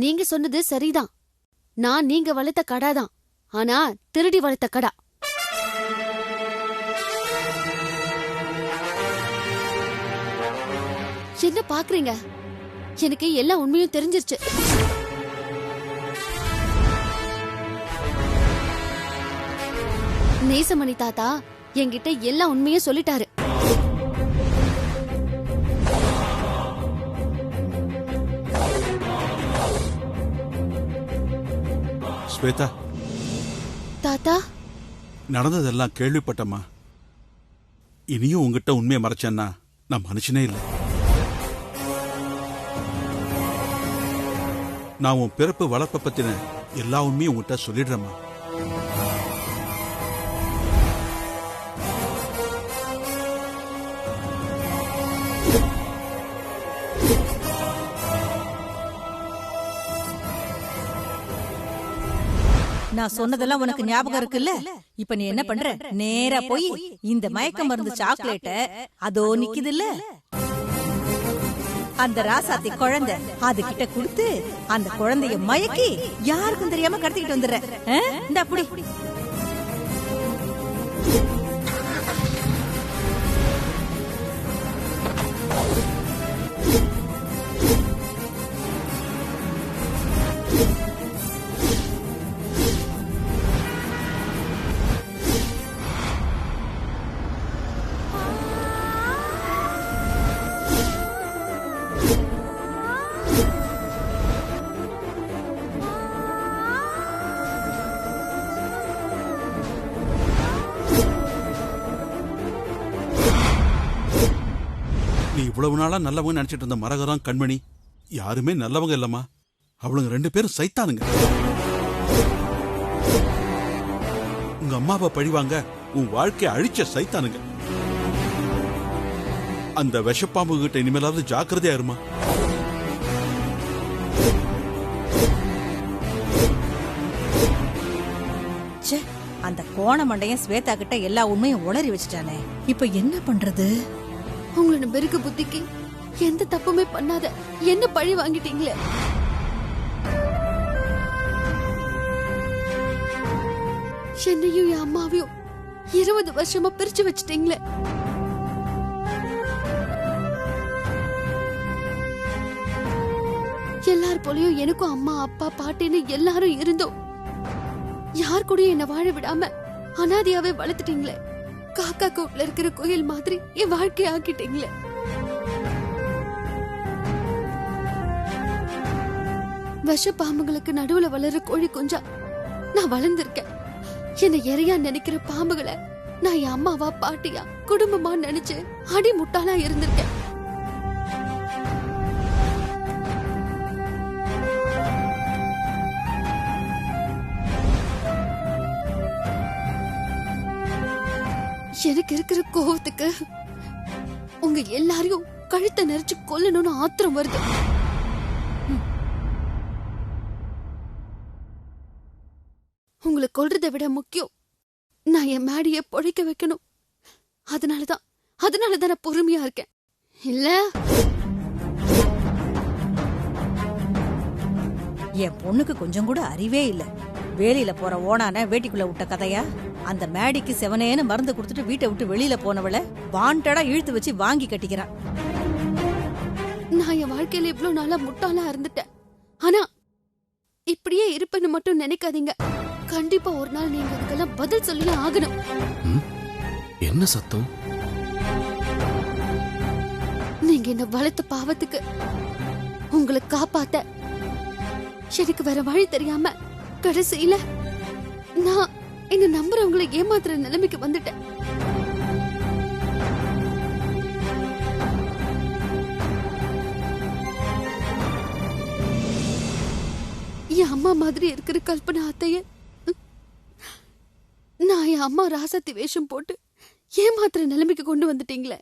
நீங்க சொன்னது சரிதான். நான் நீங்க வளர்த்த கடாதான். ஆனா திருடி வளர்த்த கடா. என்ன பாக்குறீங்க? எனக்கு எல்லா உண்மையும் தெரிஞ்சிருச்சு. நேசமணி தாத்தா என்கிட்ட எல்லா உண்மையும் சொல்லிட்டாரு. ஸ்வேதா, தாத்தா, நடந்ததெல்லாம் கேள்விப்பட்டம்மா. இனியும் உங்ககிட்ட உண்மையை மறைச்சேன்னா நான் மனுஷனே இல்லை. நான் உன் பிறப்பு வளர்ப்ப பத்தின எல்லா உண்மையும் உங்ககிட்ட சொல்லிடுறேம்மா. நான் சொன்னதெல்லாம் உனக்கு ஞாபகம் இருக்குல்ல? இப்ப நீ என்ன பண்ற? நேரா போய் இந்த மயக்க மருந்து சாக்லேட்ட அதோ நிக்குது இல்ல, அந்த ராசாத்தி குழந்தை அது கிட்ட கொடுத்து அந்த குழந்தைய மயக்கி யாருக்கும் தெரியாம கடத்திக்கிட்டு வந்துடுற. இந்த அப்படி இவ்வளவு நாளா நல்லவங்க நினைச்சிட்டு இருந்த மரகதம், கண்மணி யாருமே நல்லவங்க இல்லம்மா. அவளுங்க 2 பேரும் சைத்தானுங்க. உங்க அம்மாவை பழிவாங்க உன் வாழ்க்கையை அழிச்ச சைத்தானுங்க. அந்த விஷப்பாம்பு கிட்ட இனிமேலாவது ஜாக்கிரதையா இருமா. அந்த கோண மண்டையன் ஸ்வேதா கிட்ட எல்லா உண்மையும் உளறி வச்சுட்டானே, இப்ப என்ன பண்றது? உங்களோட பெருக்கு புத்திக்கு எந்த தப்புமே பண்ணாத என்ன பழி வாங்கிட்டீங்களே. என்னையும் என் அம்மாவையும் 20 வருஷமா பிரிச்சு வச்சுட்டீங்களே. எல்லார் போலயும் எனக்கும் அம்மா, அப்பா, பாட்டின்னு எல்லாரும் இருந்தோம். யார் கூட என்ன வாழ விடாம அனாதையாவே வளர்த்துட்டீங்களே. காக்கா கூட்டுல இருக்கிற கோயில் மாதிரி என் வாழ்க்கைய ஆக்கிட்டீங்களே. விஷ பாம்புகளுக்கு நடுவுல வளர கோழி குஞ்சா நான் வளர்ந்திருக்கேன். என்னை இறையா நினைக்கிற பாம்புகளை நான் என் அம்மாவா, பாட்டியா, குடும்பமா நினைச்சு அடி முட்டாளா இருந்திருக்கேன். எனக்கு இருக்கிற கோவத்துக்கு உங்க எல்லாரையும் கழுத்தை நெரிச்சு கொல்லணும்னு ஆத்திரம் வருது. உங்களை கொல்றதை விட முக்கியம் நான் என் மேடிய பொழைக்க வைக்கணும். அதனாலதான் நான் பொறுமையா இருக்கேன். இல்ல என் பொண்ணுக்கு கொஞ்சம் கூட அறிவே இல்ல. வேலையில போற ஓனான வேட்டிக்குள்ள விட்ட கதையா? அந்த மேடிக்கு செவனேன்னு மருந்து கொடுத்துட்டு வீட்டை விட்டு வெளியில போனவளை வாண்டடா இழுத்து வச்சு வாங்கி கட்டிக்கிறான். நான் என் வாழ்க்கையில இவ்வளவு நாளா முட்டாளா இருந்துட்டேன். ஆனா இப்படியே இருப்பேன்னு மட்டும் நினைக்காதீங்க. கண்டிப்பா ஒரு நாள் நீங்க அதுக்கெல்லாம் பதில் சொல்லியே ஆகணும். என்ன சத்தம்? நீங்க என்ன வளர்த்த பாவத்துக்கு உங்களை காப்பாத்த எனக்கு வேற வழி தெரியாம கடைசியில நான் என்ன நம்புறவங்களை ஏமாத்துற நிலைமைக்கு வந்துட்டேன். என் அம்மா மாதிரி இருக்கிற கல்பனா அத்தைய நான் என் அம்மா ராசாத்தி வேஷம் போட்டு ஏமாத்துற நிலைமைக்கு கொண்டு வந்துட்டீங்களே.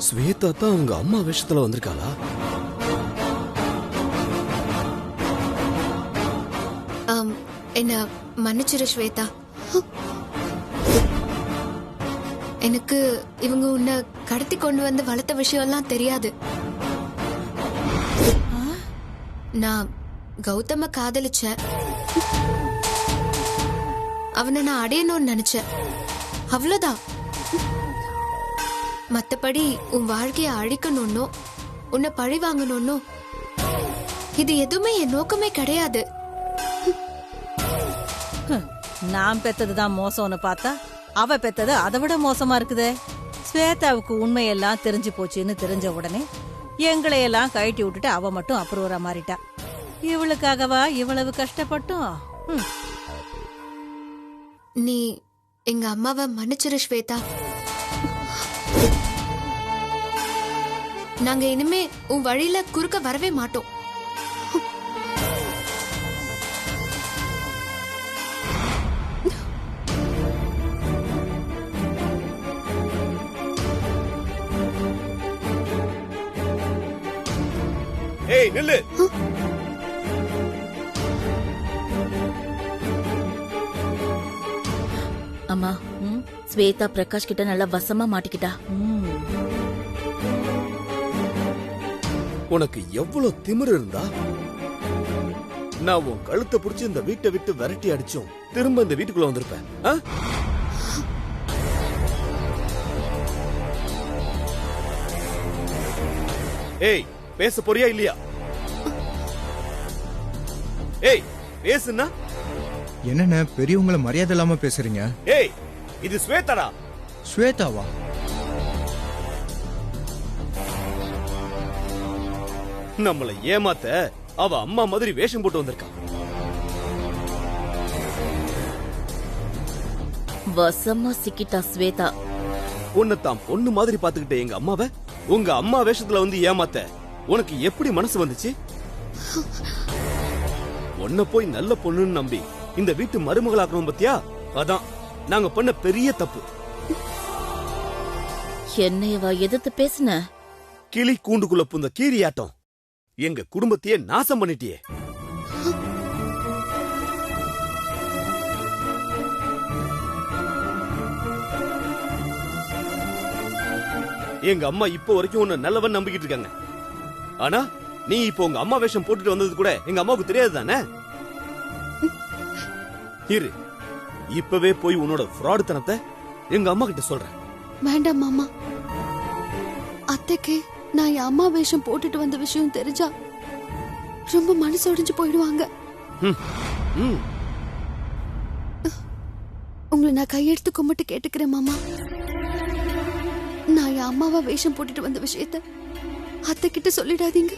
ஸ்வேதா தான் உங்க அம்மா வேஷத்துல வந்திருக்காளா? என்ன மன்னிச்சிரு ஸ்வேதா. எனக்கு இவங்க உன்னை கடத்தி கொண்டு வந்து வளர்த்த விஷயம் எல்லாம் தெரியாது. நான் கௌதம காதலிச்சேன். அவனை நான் அடையணும்னு நினைச்சேன். அவ்வளவுதான். மத்தபடி உன் வாழ்க்கைய அழிக்கணும்னோ உன்னை பழி வாங்கணும்னோ இது எதுவுமே என் நோக்கமே கிடையாது. நான் பெத்ததுதான் மோசம்னு பார்த்தா அவ பெத்தது அதை விட மோசமா இருக்குதே. ஸ்வேதாவுக்கு உண்மையெல்லாம் தெரிஞ்சு போச்சுன்னு தெரிஞ்ச உடனே எங்களையெல்லாம் கழட்டி விட்டுட்டு அவ மட்டும் அப்ரூவரா மாறிட்டா. இவளுக்காகவா இவ்வளவு கஷ்டப்பட்டோம்? நீ எங்க அம்மாவை மன்னிச்சிரு ஸ்வேதா. நாங்க இனிமே உன் வழியில குறுக்க வரவே மாட்டோம். ஏய் நில்லு. அம்மா, ஸ்வேதா பிரகாஷ் கிட்ட நல்லா வசமா மாட்டிக்கிட்டா. உனக்கு எவ்வளவு திமிரு இருந்தா நான் உன் கழுத்தை புடிச்சு இந்த வீட்டை விட்டு விரட்டி அடிச்சும் திரும்ப இந்த வீட்டுக்குள்ள வந்திருப்பேன். ஏய் பேச போறியா இல்லையா? ஏய் பேசுனா என்னண்ணே பெரியவங்களை மரியாதை இல்லாம பேசுறீங்க? ஏய் இது ஸ்வேதாடா. ஸ்வேதாவா? நம்மள ஏமாத்த அவ அம்மா மாதிரி வேஷம் போட்டு வந்திருக்கா. வசமா சிக்கிட்டா ஸ்வேதா. உன்னை தான் பொண்ணு மாதிரி பாத்துக்கிட்ட எங்க அம்மாவை உங்க அம்மா வேஷத்துல வந்து ஏமாத்த உனக்கு எப்படி மனசு வந்துச்சு? உன்னை போய் நல்ல பொண்ணுன்னு நம்பி இந்த வீட்டு மருமகளாக்கணும் பத்தியா? அதான் நாங்க பண்ண பெரிய தப்பு. என்னையவா எதிர்த்து பேசுன? கிளி கூண்டுக்குள்ள புந்த கீரியாட்டம் எங்க குடும்பத்தையே நாசம் பண்ணிட்டியே. எங்க அம்மா இப்போ வரைக்கும் உன்னை நல்லவன் நம்பிக்கிட்டு இருக்காங்க. ஆனா நீ இப்போ உங்க அம்மா வேஷம் போட்டுட்டு வந்தது கூட எங்க அம்மாவுக்கு தெரியாது தானே? இரு, இப்பவே போய் உன்னோட ஃப்ராடுத்தனத்தை எங்க அம்மா கிட்ட சொல்றேன். வேண்டாம் மாமா. அத்தைக்கு நான் என் அம்மா வேஷம் போட்டுட்டு வந்த விஷயம் தெரிஞ்சா ரொம்ப மனசு உடைஞ்சு போயிடுவாங்க. உங்களை நான் கையெடுத்து கும்பிட்டு கேட்டுக்கிறேன் மாமா. நான் என் அம்மாவா வேஷம் போட்டுட்டு வந்த விஷயத்த அத்தை கிட்ட சொல்லிடாதீங்க.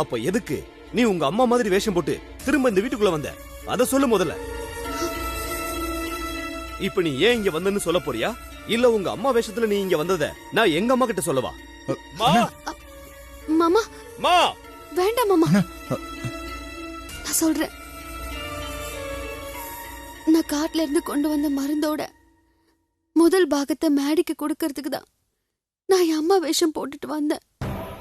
அப்ப எதுக்கு நீ உங்க அம்மா மாதிரி வேஷம் போட்டு திரும்ப இந்த வீட்டுக்குள்ள வந்த? அத சொல்லு முதல்ல. இப்ப நீ ஏன் இங்க வந்தன்னு சொல்ல போறியா? இல்ல உங்க அம்மா வேஷத்துல நீ இங்க வந்தத நான் எங்க அம்மா கிட்ட சொல்லவா? மாமா மா வேண்டாம் மாமா. நான் சொல்றேன். நான் காட்டுல இருந்து கொண்டு வந்த மருந்தோட முதல் பாகத்தை மேடிக்கு கொடுக்கறதுக்கு தான் நான் என் அம்மா வேஷம் போட்டுட்டு வந்தேன்.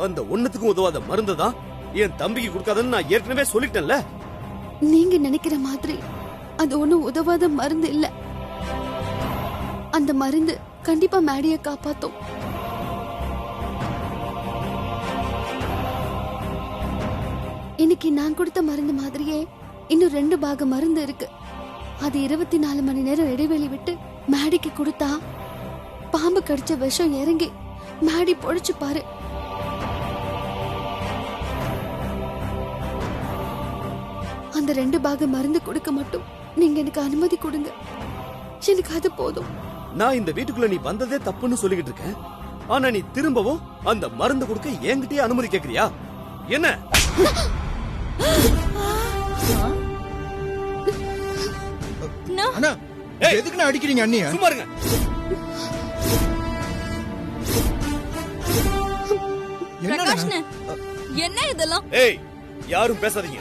அந்த ஒண்ணுத்துக்கும் உதவாத மருந்துதான் என் தம்பிக்கு கொடுக்காதன்னு நான் ஏற்கனவே சொல்லிட்டேன்ல. நீங்க நினைக்கிற மாதிரி அது ஒண்ணும் உதவாத மருந்து இல்ல. அந்த மருந்து கண்டிப்பா மேடிய காப்பாத்தும். இன்னைக்கு நான் கொடுத்த மருந்து மாதிரியே இன்னும் 2 பாக மருந்து இருக்கு. அது 24 மணி நேரம் இடைவெளி விட்டு மேடிக்கு கொடுத்தா பாம்பு கடிச்ச விஷம் இறங்கி மேடி பொழிச்சு பாரு. அந்த 2 பாக மருந்து கொடுக்க மட்டும் நீங்க எனக்கு அனுமதி கொடுங்க. எனக்கு அது போதும். நான் இந்த வீட்டுக்குள்ள நீ வந்ததே தப்புன்னு சொல்லிக்கிட்டு இருக்கேன். ஆனா நீ திரும்பவும் அந்த மருந்து கொடுக்க என்கிட்டயே அனுமதி கேக்குறியா? என்ன? அண்ணா எதுக்கு அடிக்கிறீங்க அண்ணிய? சும்மா இருங்க. என்ன இதெல்லாம்? ஏய் யாரும் பேசாதீங்க.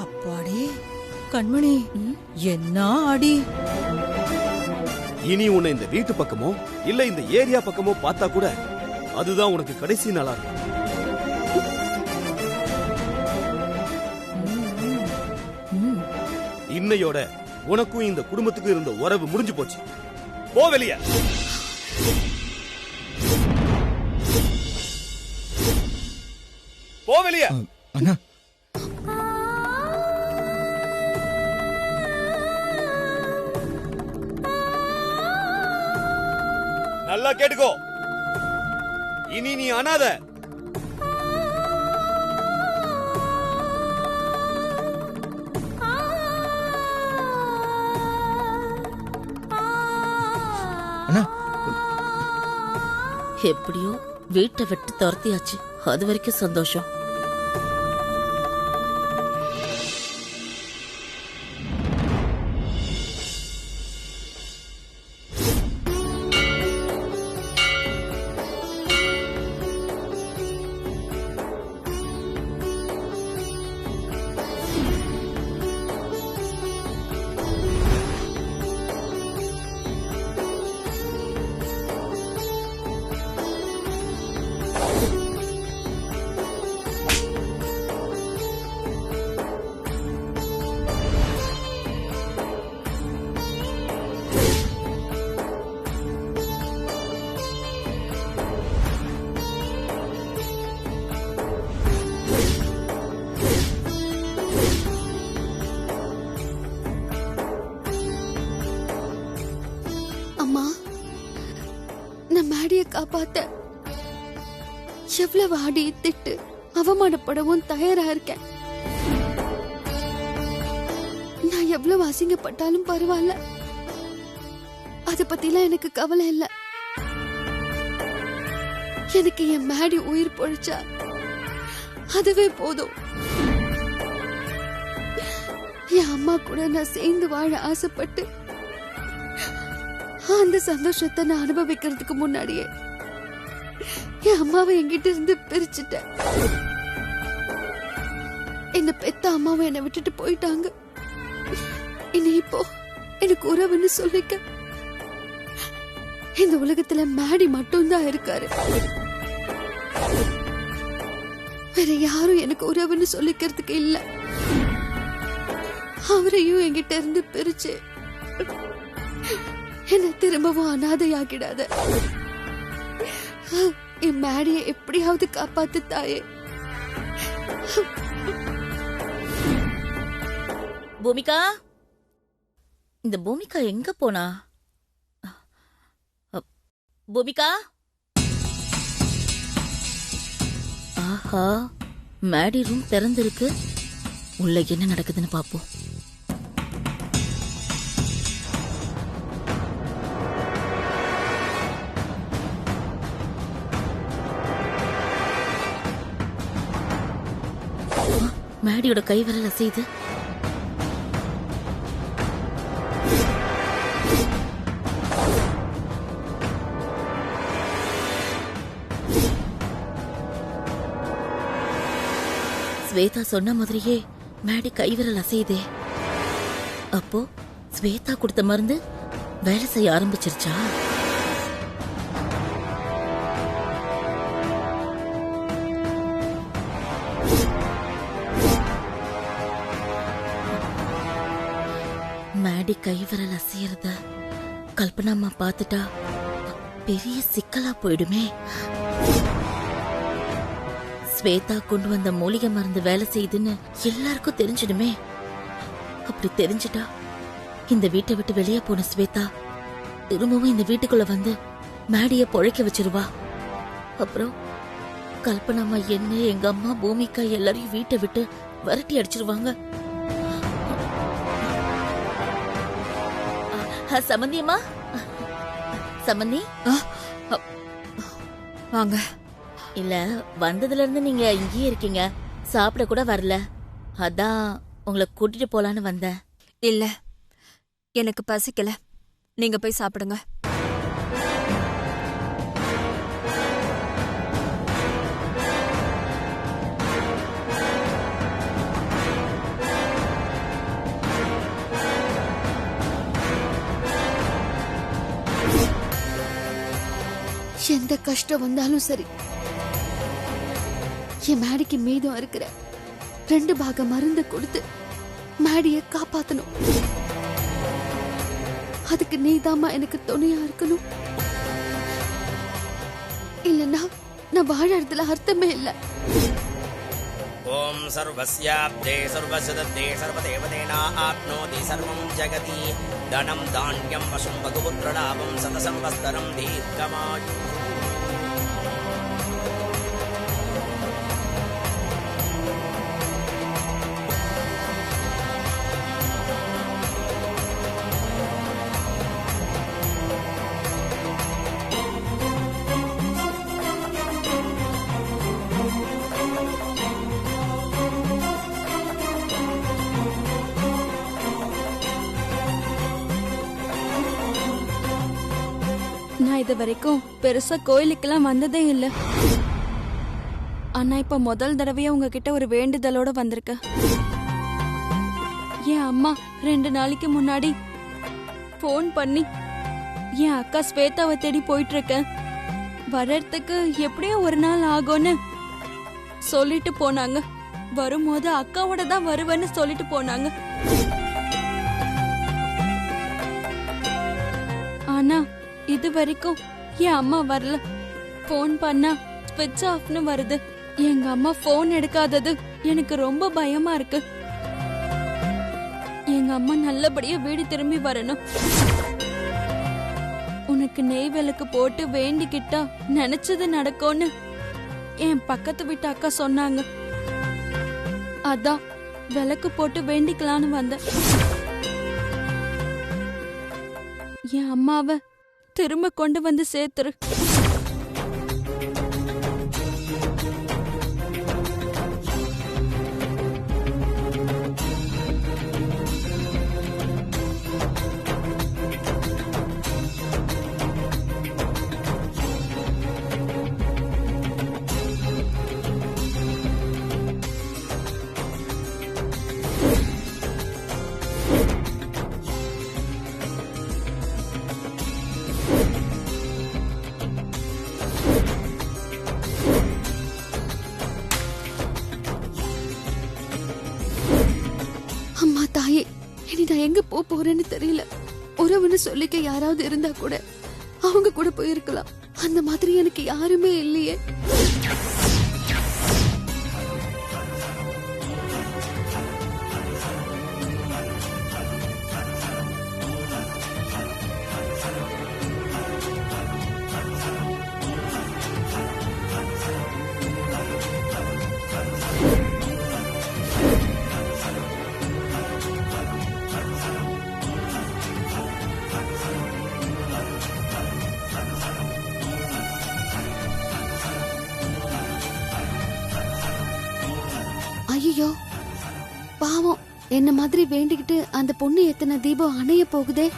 அப்பாடி கண்மணி, என்ன அடி! இனி உன்னை இந்த வீட்டு பக்கமோ இல்ல இந்த ஏரியா பக்கமோ பார்த்தா கூட அதுதான் உனக்கு கடைசி நாளா இருக்கும். இன்னையோட உனக்கும் இந்த குடும்பத்துக்கும் இருந்த உறவு முடிஞ்சு போச்சு. போ வெளியே. போ வெளியே. அண்ணா நல்லா கேட்டுக்கோ, இனி நீ அனாதை. அண்ணா எப்படியோ வீட்டை விட்டு துரத்தியாச்சு. அது வரைக்கும் சந்தோஷம். அம்மா, நான் மேடிய காப்பாத்த எவ்வளவு ஆடி திட்டு அவமானப்படவும் தயாரா இருக்கேன். நான் எவ்வளவு அசிங்கப்பட்டாலும் பரவாயில்ல, அத பத்திலாம் எனக்கு கவலை இல்ல. எனக்கு என் மேடி உயிர் பொழிச்சா அதுவே போதும். என் அம்மா கூட நான் சேர்ந்து வாழ ஆசைப்பட்டு அந்த சந்தோஷத்தை நான் அனுபவிக்கிறதுக்கு முன்னாடியே என் அம்மாவை என்கிட்ட இருந்து பிரிச்சுட்டேன். என்ன பெத்த அம்மாவை என்னை விட்டுட்டு போயிட்டாங்க. இனி இப்போ எனக்கு உறவுன்னு சொல்லிக்க இந்த உலகத்துல மேடி மட்டும்தான் இருக்காரு. வேற யாரும் எனக்கு உறவுன்னு சொல்லிக்கிறதுக்கு இல்ல. அவரையும் என்கிட்ட இருந்து பிரிச்சு என்ன திரும்பவும் அனாதையாகிடாத. என் மேடியை எப்படியாவது காப்பாத்து தாயே. பூமிகா, இந்த பூமிகா எங்க போனா? பூமிகா, ஆஹா, மேடி ரூம் திறந்திருக்கு. உள்ள என்ன நடக்குதுன்னு பாப்போம். மேடியோட கை விரல் அசையுது. ஸ்வேதா சொன்ன மாதிரியே மேடி கை விரல் அசையுதே. அப்போ ஸ்வேதா கொடுத்த மருந்து வேலை செய்ய ஆரம்பிச்சிருச்சா? மேடி கை விரல் அசையறத கல்பனாமா பாத்துட்டா பெரிய சிக்கலா போயிடுமே. ஸ்வேதா கொண்டு வந்த மூலிகை மருந்து வேலை செய்யுதுன்னு எல்லாருக்கும் தெரிஞ்சிடுமே. அப்படி தெரிஞ்சிட்டா இந்த வீட்டை விட்டு வெளியே போன ஸ்வேதா திரும்பவும் இந்த வீட்டுக்குள்ள வந்து மேடிய பொழைக்க வச்சிருவா. அப்புறம் கல்பனாமா என்ன, எங்க அம்மா, பூமிகா எல்லாரையும் வீட்டை விட்டு விரட்டி அடிச்சிருவாங்க. சமந்தியம்மா, சமந்தி வாங்க. இல்ல, வந்ததுல இருந்து நீங்க இங்கேயே இருக்கீங்க, சாப்பிட கூட வரல. அதான் உங்களை கூட்டிட்டு போலான்னு வந்தேன். இல்ல, எனக்கு பசிக்கல, நீங்க போய் சாப்பிடுங்க. எந்த கஷ்டம் வந்தாலும் சரி, என் மேடிக்கு மீதம் இருக்கிற 2 பாக மருந்து கொடுத்து மேடிய காப்பாத்தணும். அதுக்கு நீதாம்மா எனக்கு துணையா இருக்கணும். இல்லன்னா நான் வாழறதுல அர்த்தமே இல்ல. ஓம் சர்வஸ்யாப்தே சர்வசதத்தே சர்வதேவதேனா ஆப்னோதி சர்வம் ஜகதி தனம் தான்யம் வசும் பகுபுத்ரலாபம் சதசம்பஸ்தரம் தீர்க்கமாயு. நான் இது வரைக்கும் பெருசா கோயிலுக்கெல்லாம் வந்ததே இல்ல. ஆனா இப்ப முதல் தடவையா உங்ககிட்ட ஒரு வேண்டுதலோட வந்திருக்க. என் அம்மா 2 நாளைக்கு முன்னாடி போன் பண்ணி என் அக்கா ஸ்வேதாவை தேடி போயிட்டு இருக்கேன், வர்றதுக்கு எப்படியும் ஒரு நாள் ஆகும்னு சொல்லிட்டு போனாங்க. வரும்போது அக்காவோட தான் வருவேன்னு சொல்லிட்டு போனாங்க. ஆனா இது வரைக்கும் என் அம்மா வரல. போன் பண்ணா ஸ்விட்ச் ஆஃப்னு வருது. எங்க அம்மா போன் எடுக்காதது எனக்கு ரொம்ப பயமா இருக்கு. எங்க அம்மா நல்லபடியா வீடு திரும்பி வரணும். உனக்கு நெய் விளக்கு போட்டு வேண்டிக்கிட்டா நினைச்சது நடக்கும்னு என் பக்கத்து வீட்டு அக்கா சொன்னாங்க. அதான் விளக்கு போட்டு வேண்டிக்கலான்னு வந்தேன். என் அம்மாவை திரும்ப கொண்டு வந்து சேர்த்துரு. அம்மா தாயே, இனி நான் எங்க போறேன்னு தெரியல. உறவுன்னு சொல்லிக்க யாராவது இருந்தா கூட அவங்க கூட போயிருக்கலாம். அந்த மாதிரி எனக்கு யாருமே இல்லையே. ஐயோ பாவம், என்ன மாதிரி வேண்டிக்கிட்டு அந்த பொண்ணு எத்தனை தீபம் அணைய போகுதே.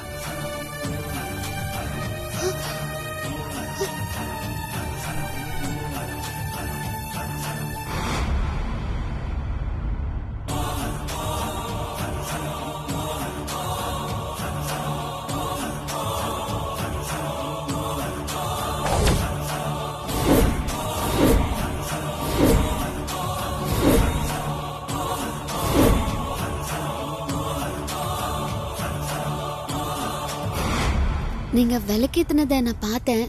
நீங்க விளக்கேத்தினத நான் பார்த்தேன்.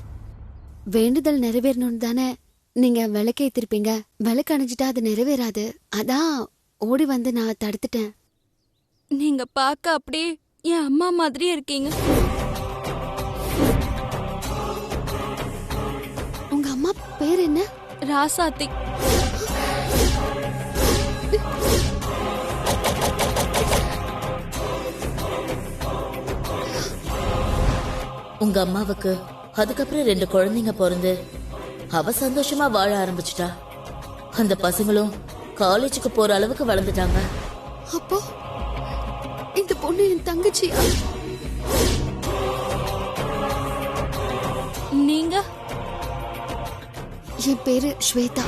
வேண்டுதல் நிறைவேறணும்னு தானே நீங்க விளக்கேத்திருப்பீங்க. விளக்கு அணைஞ்சிட்டா அது நிறைவேறாது. அதான் ஓடி வந்து நான் தடுத்துட்டேன். நீங்க பார்க்க அப்படியே என் அம்மா மாதிரியே இருக்கீங்க. உங்க அம்மா பேர் என்ன? ராசாத்தி. உங்க அம்மாவுக்கு அதுக்கப்புறம் 2 குழந்தைங்க பிறந்து அவ சந்தோஷமா வாழ ஆரம்பிச்சிட்டா. அந்த பசங்களும் காலேஜுக்கு போற அளவுக்கு வளர்ந்துட்டாங்க. அப்போ இந்த பொண்ணு என் தங்கச்சியா? நீங்க? என் பேரு ஸ்வேதா.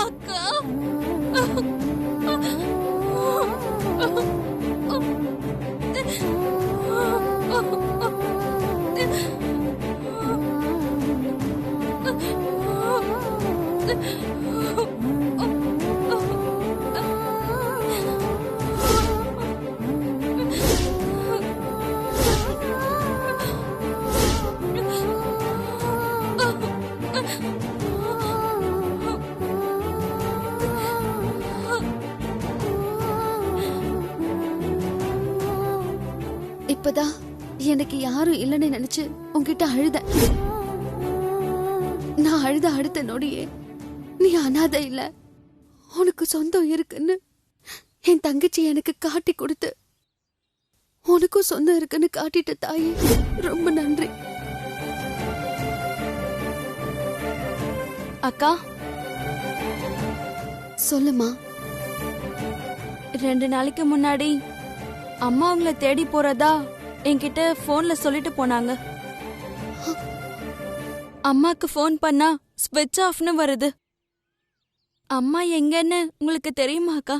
அக்கா. இப்பதான் எனக்கு யாரும் இல்லைன்னு நினைச்சு உன்கிட்ட அழுத. நான் அழுத அடுத்த நொடியே நீ அனாதை இல்ல, உனக்கு சொந்தம் இருக்குன்னு என் தங்கச்சி எனக்கு காட்டி கொடுத்து உனக்கும் சொந்தம் இருக்குன்னு காட்டிட்ட தாயே, ரொம்ப நன்றி. அக்கா சொல்லுமா. 2 நாளைக்கு முன்னாடி அம்மா உங்களை தேடி போறதா என்கிட்ட போன்ல சொல்லிட்டு போனாங்க. அம்மாக்கு போன் பண்ணா ஸ்விட்ச் ஆஃப்னு வருது. அம்மா எங்கன்னு உங்களுக்கு தெரியுமா அக்கா?